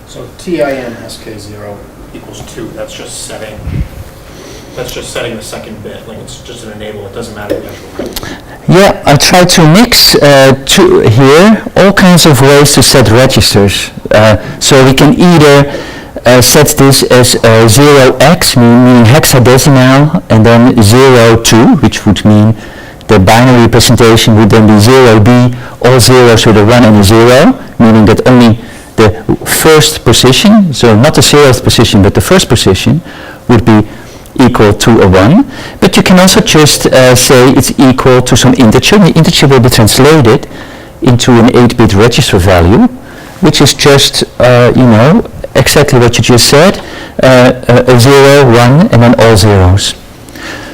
So TIN SK0 equals 2. That's just setting the second bit. Like it's just an enable. It doesn't matter the actual code. Yeah, I try to mix here all kinds of ways to set registers. So we can either set this as 0x, meaning hexadecimal, and then 02, which would mean the binary representation would then be 0B, all zeros with a 1 and a 0, meaning that only the first position, so not the 0th position, but the first position, would be equal to a 1. But you can also just say it's equal to some integer. The integer will be translated into an 8-bit register value, which is just, exactly what you just said, a 0, 1, and then all zeros.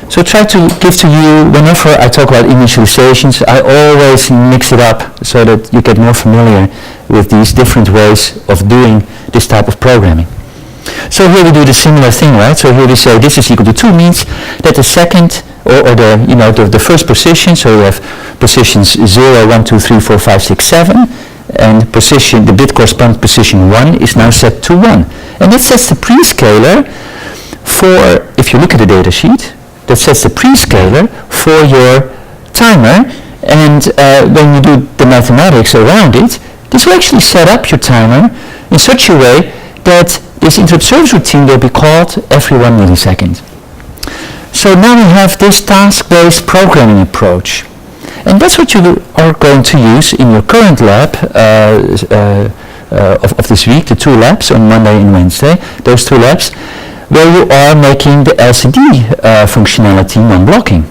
So try to give to you, whenever I talk about initializations, I always mix it up so that you get more familiar with these different ways of doing this type of programming. So here we do the similar thing, right? So here we say this is equal to 2 means that the second, or the first position, so we have positions 0, 1, 2, 3, 4, 5, 6, 7, and position, the bit corresponding position 1 is now set to 1. And that sets the prescaler for, if you look at the data sheet, that sets the prescaler for your timer, and when you do the mathematics around it, this will actually set up your timer in such a way that this interrupt service routine will be called every 1 millisecond. So now we have this task-based programming approach. And that's what you are going to use in your current lab of this week, the 2 labs on Monday and Wednesday, those 2 labs, where you are making the LCD functionality non-blocking.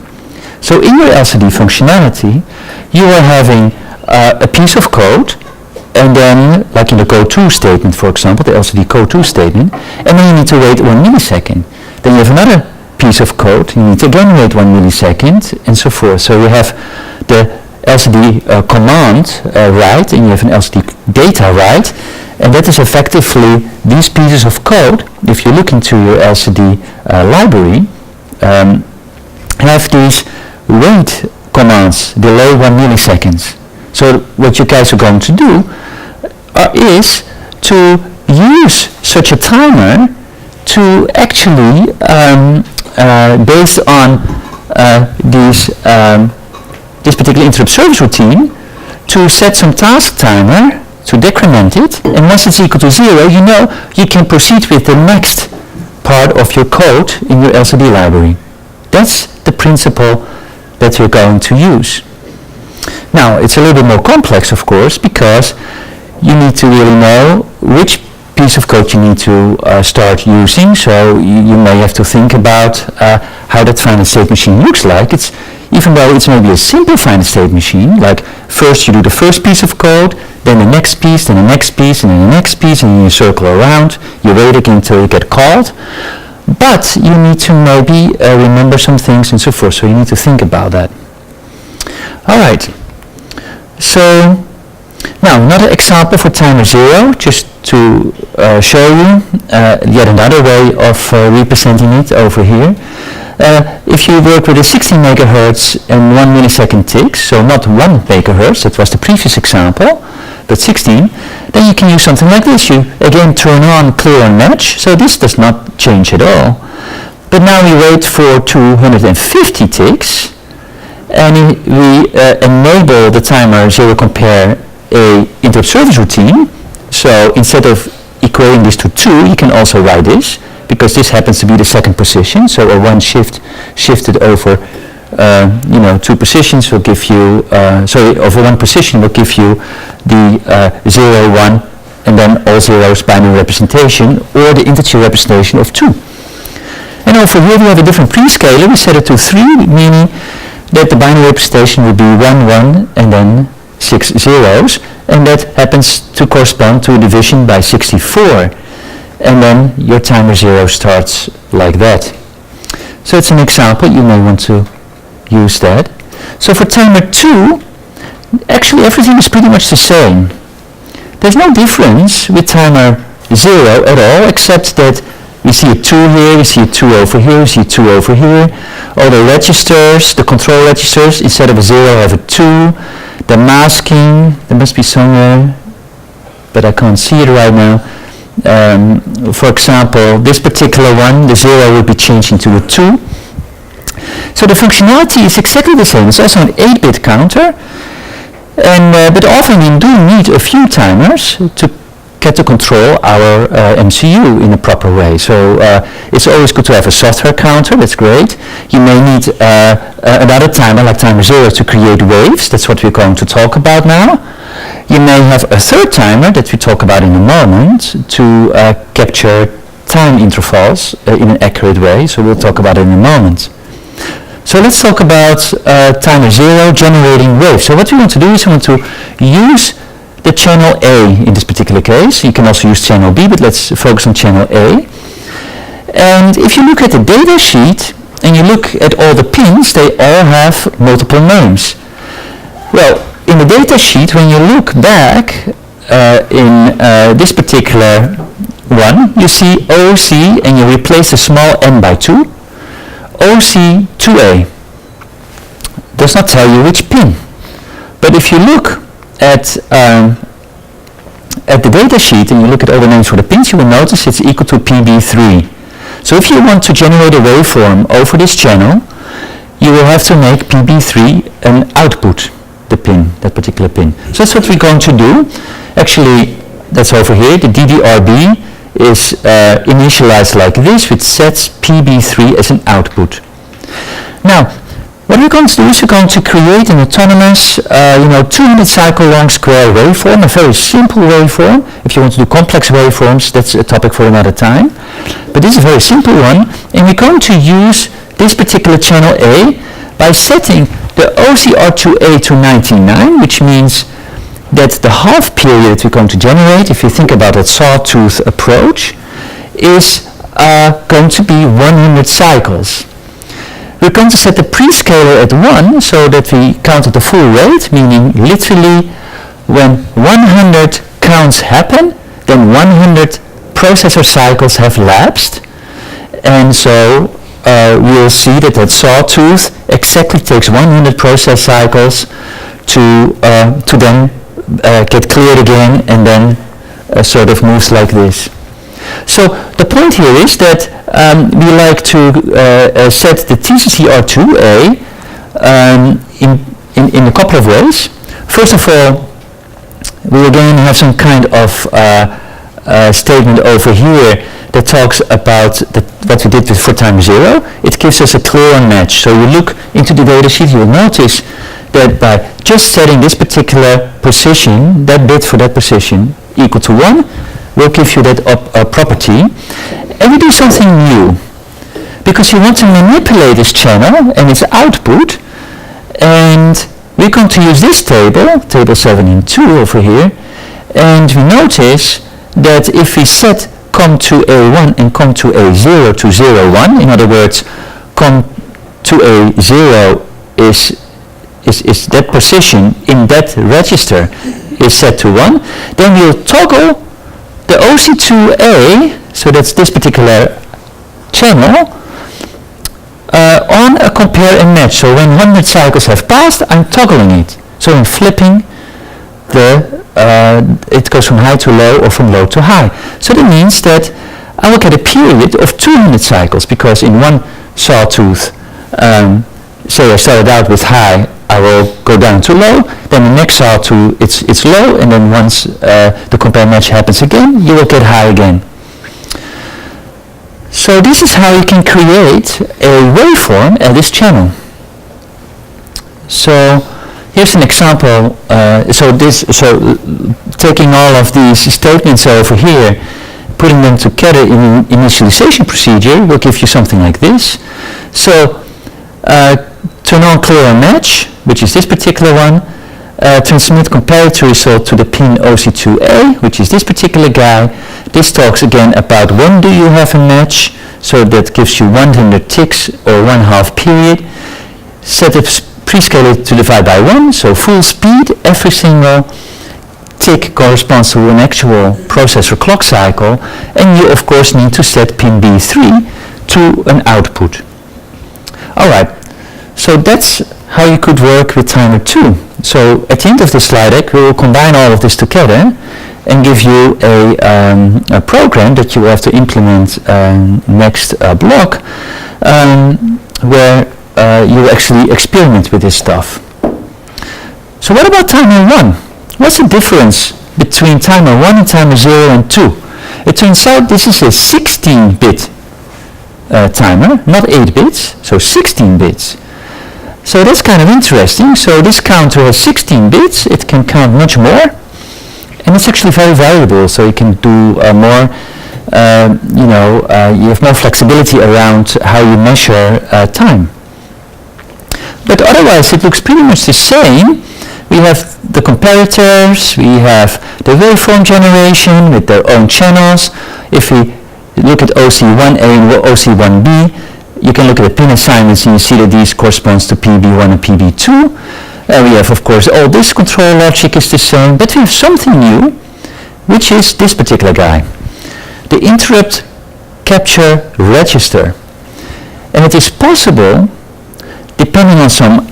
So in your LCD functionality, you are having a piece of code, and then, like in the go-to statement, for example, the LCD go-to statement, and then you need to wait 1 millisecond. Then you have another piece of code, you need to again wait 1 millisecond, and so forth. So you have the LCD command write, and you have an LCD data write, and that is effectively these pieces of code. If you look into your LCD library, have these wait commands, delay 1 milliseconds. So what you guys are going to do is to use such a timer to actually, based on this particular interrupt service routine, to set some task timer, to decrement it, and once it's equal to 0, you know you can proceed with the next part of your code in your LCD library. That's the principle that you're going to use. Now, it's a little bit more complex, of course, because you need to really know which piece of code you need to start using. So you may have to think about how that finite state machine looks like. Even though it's maybe a simple finite state machine, like first you do the first piece of code, then the next piece, then the next piece, and then the next piece, and then you circle around, you wait again until you get called. But you need to maybe remember some things and so forth, so you need to think about that. All right. So now another example for timer 0, just to show you yet another way of representing it over here. If you work with a 16 megahertz and 1 millisecond ticks, so not 1 megahertz, that was the previous example, but 16, then you can use something like this. You again turn on clear and match, so this does not change at all. But now we wait for 250 ticks, and we enable the timer 0 compare a interrupt service routine. So instead of equating this to 2, you can also write this, because this happens to be the second position. So a 1 shifted over 2 positions will give you, over 1 position will give you the 0, 1, and then all zeros binary representation, or the integer representation of 2. And over here we have a different prescaler. We set it to 3, meaning that the binary representation would be 1, 1, and then 6 zeros, and that happens to correspond to a division by 64. And then your timer 0 starts like that. So it's an example, you may want to use that. So for timer 2, actually everything is pretty much the same. There's no difference with timer 0 at all, except that we see a 2 here, we see a 2 over here, we see a 2 over here. All the registers, the control registers, instead of a 0 have a 2. The masking, there must be somewhere, but I can't see it right now. For example, this particular one, the 0 would be changed into a 2. So the functionality is exactly the same. It's also an 8-bit counter, but often we do need a few timers to get to control our MCU in a proper way. So it's always good to have a software counter, that's great. You may need another timer, like timer 0, to create waves. That's what we're going to talk about now. You may have a third timer that we talk about in a moment to capture time intervals in an accurate way. So we'll talk about it in a moment. So let's talk about timer 0 generating waves. So what we want to do is we want to use the channel A in this particular case. You can also use channel B, but let's focus on channel A. And if you look at the data sheet and you look at all the pins, they all have multiple names. Well, in the data sheet, when you look back in this particular one, you see OC and you replace the small n by 2. OC2A does not tell you which pin. But if you look at the data sheet and you look at all the names for the pins, you will notice it's equal to PB3. So if you want to generate a waveform over this channel, you will have to make PB3 an output, the pin, that particular pin. So that's what we're going to do. Actually, that's over here. The DDRB is initialized like this, which sets PB3 as an output. Now, what we're going to do is we're going to create an autonomous, 200 cycle long square waveform, a very simple waveform. If you want to do complex waveforms, that's a topic for another time. But this is a very simple one, and we're going to use this particular channel A by setting the OCR2A to 99, which means that the half period we're going to generate, if you think about that sawtooth approach, is going to be 100 cycles. We're going to set the prescaler at 1 so that we count at the full rate, meaning literally when 100 counts happen, then 100 processor cycles have lapsed, and so we'll see that that sawtooth exactly takes 100 process cycles to then get cleared again, and then sort of moves like this. So the point here is that we like to set the TCCR2A in a couple of ways. First of all, we again have some kind of statement over here that talks about what we did for time 0. It gives us a clear match. So you look into the data sheet, you'll notice that by just setting this particular position, that bit for that position equal to 1, will give you that property. And we do something new, because you want to manipulate this channel and its output, and we're going to use this table, table 7.2 over here, and we notice that if we set COM to A1 and COM to A0 to 0, 1, in other words, COM to A0 is that position in that register is set to 1, then we'll toggle the OC2A, so that's this particular channel, on a compare and match. So when 100 cycles have passed, I'm toggling it. So I'm flipping it goes from high to low or from low to high. So that means that I will get a period of 200 cycles, because in one sawtooth, say I started out with high, I will go down to low, then the next sawtooth it's low, and then once the compare match happens again, you will get high again. So this is how you can create a waveform at this channel. So here's an example. So taking all of these statements over here, putting them together in an initialization procedure will give you something like this. So turn on clear and match, which is this particular one. Transmit comparator result to the pin OC2A, which is this particular guy. This talks again about when do you have a match, so that gives you 100 ticks or 1/2 period. Set the prescaler to divide by 1, so full speed, every single tick corresponds to an actual processor clock cycle, and you of course need to set pin B3 to an output. Alright, so that's how you could work with timer 2. So at the end of the slide deck we will combine all of this together, and give you a program that you will have to implement next block, where you actually experiment with this stuff. So what about timer 1? What's the difference between timer 1 and timer 0 and 2? It turns out this is a 16-bit timer, not 8 bits, so 16 bits. So that's kind of interesting. So this counter has 16 bits, it can count much more, and it's actually very valuable, so you can do more, you have more flexibility around how you measure time. But otherwise it looks pretty much the same. We have the comparators, we have the waveform generation with their own channels. If we look at OC1A and OC1B, you can look at the pin assignments and you see that these corresponds to PB1 and PB2. We have, of course, all this control logic is the same, but we have something new, which is this particular guy, the interrupt capture register. And it is possible, depending on some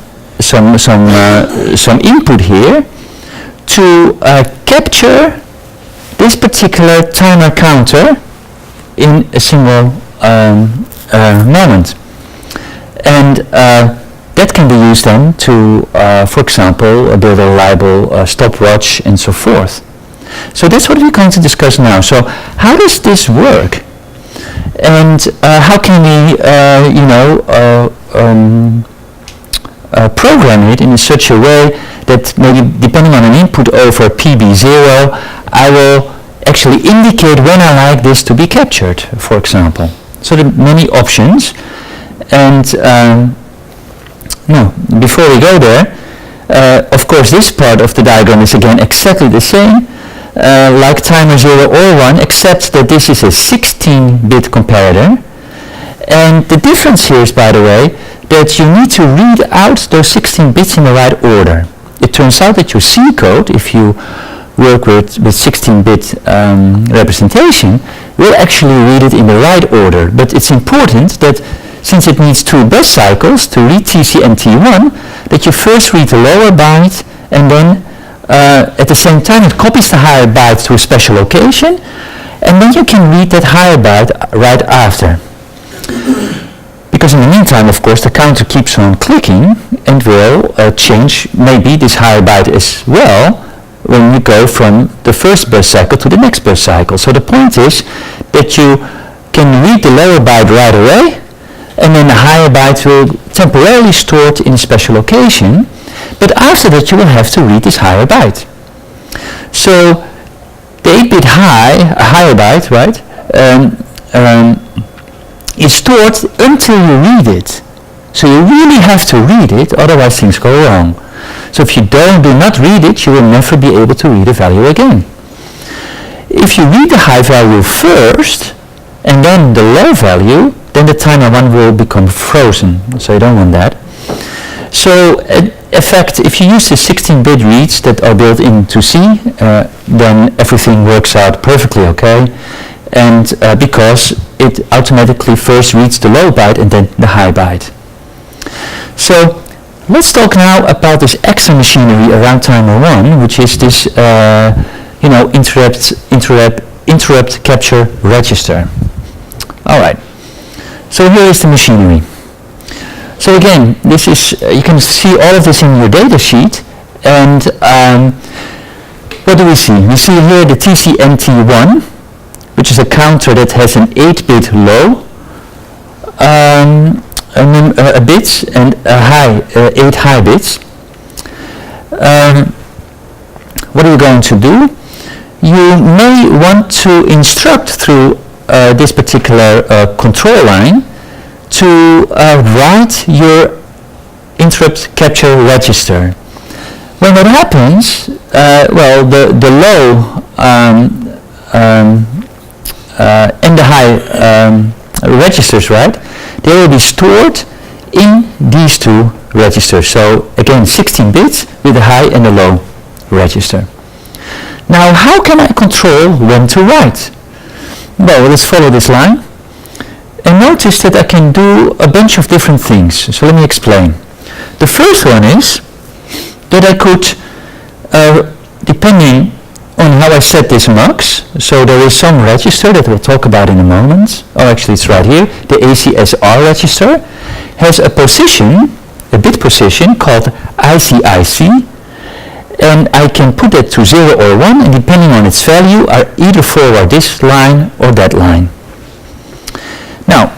input here, to capture this particular timer counter in a single moment. And that can be used then to, for example, build a reliable stopwatch and so forth. So that's what we're going to discuss now. So how does this work? And how can we, program it in such a way that maybe depending on an input over PB0, I will actually indicate when I like this to be captured, for example. So there are many options. And before we go there, of course this part of the diagram is again exactly the same, like timer 0 or 1, except that this is a 16-bit comparator. And the difference here is, by the way, that you need to read out those 16 bits in the right order. It turns out that your C code, if you work with 16-bit representation, will actually read it in the right order. But it's important that since it needs 2 bus cycles to read TC and T1, that you first read the lower byte and then at the same time it copies the higher byte to a special location, and then you can read that higher byte right after. Because in the meantime, of course, the counter keeps on clicking and will change maybe this higher byte as well when you go from the first bus cycle to the next bus cycle. So the point is that you can read the lower byte right away, and then the higher byte will temporarily store it in a special location, but after that you will have to read this higher byte. So the 8-bit higher byte, right, is stored until you read it. So you really have to read it, otherwise things go wrong. So if you do not read it, you will never be able to read a value again. If you read the high value first, and then the low value, then the timer 1 will become frozen. So you don't want that. So in fact, if you use the 16-bit reads that are built into C, then everything works out perfectly okay. And because it automatically first reads the low byte and then the high byte. So let's talk now about this extra machinery around timer 1, which is this interrupt capture register. Alright, so here is the machinery. So again, this is, you can see all of this in your data sheet, and what do we see? We see here the TCNT1, which is a counter that has an 8-bit low bits and a high, 8 high bits. What are we going to do? You may want to instruct through this particular control line to write your interrupt capture register. When that happens, the low and the high registers, right, they will be stored in these 2 registers. So again, 16 bits with the high and the low register. Now how can I control when to write? Well, let's follow this line. And notice that I can do a bunch of different things. So let me explain. The first one is that I could, depending on how I set this mux. So there is some register that we'll talk about in a moment. Oh, actually it's right here. The ACSR register has a position, a bit position called ICIC, and I can put that to 0 or 1, and depending on its value, I either forward this line or that line. Now,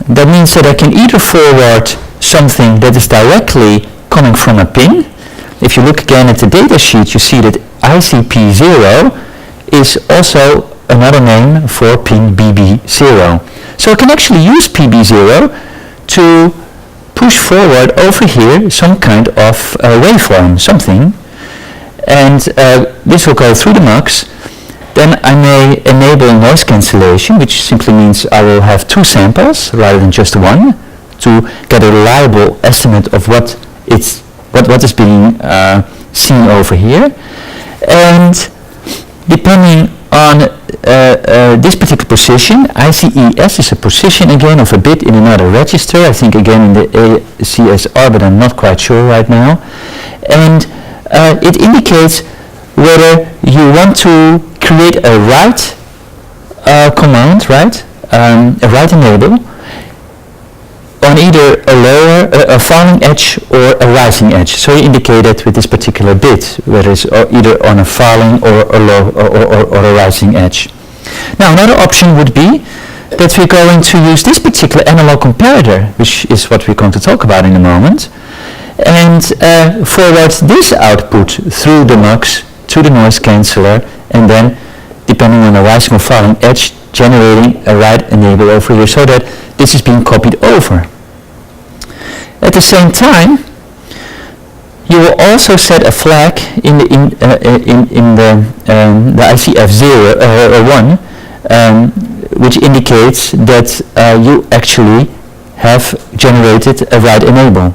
that means that I can either forward something that is directly coming from a pin. If you look again at the data sheet, you see that ICP0 is also another name for pin BB0. So I can actually use PB0 to push forward over here some kind of waveform, something, and this will go through the mux. Then I may enable noise cancellation, which simply means I will have 2 samples rather than just 1 to get a reliable estimate of what is being seen over here. And depending on this particular position, ICES is a position again of a bit in another register, I think again in the ACSR, but I'm not quite sure right now. And it indicates whether you want to create a write command, right? A write enable on either a falling edge or a rising edge. So you indicate it with this particular bit, whether it's either on a falling or a rising edge. Now another option would be that we're going to use this particular analog comparator, which is what we're going to talk about in a moment, and forward this output through the mux to the noise canceller, and then depending on the rising or falling edge, generating a write enable over here so that this is being copied over. At the same time, you will also set a flag in the ICF0 1, which indicates that you actually have generated a write enable.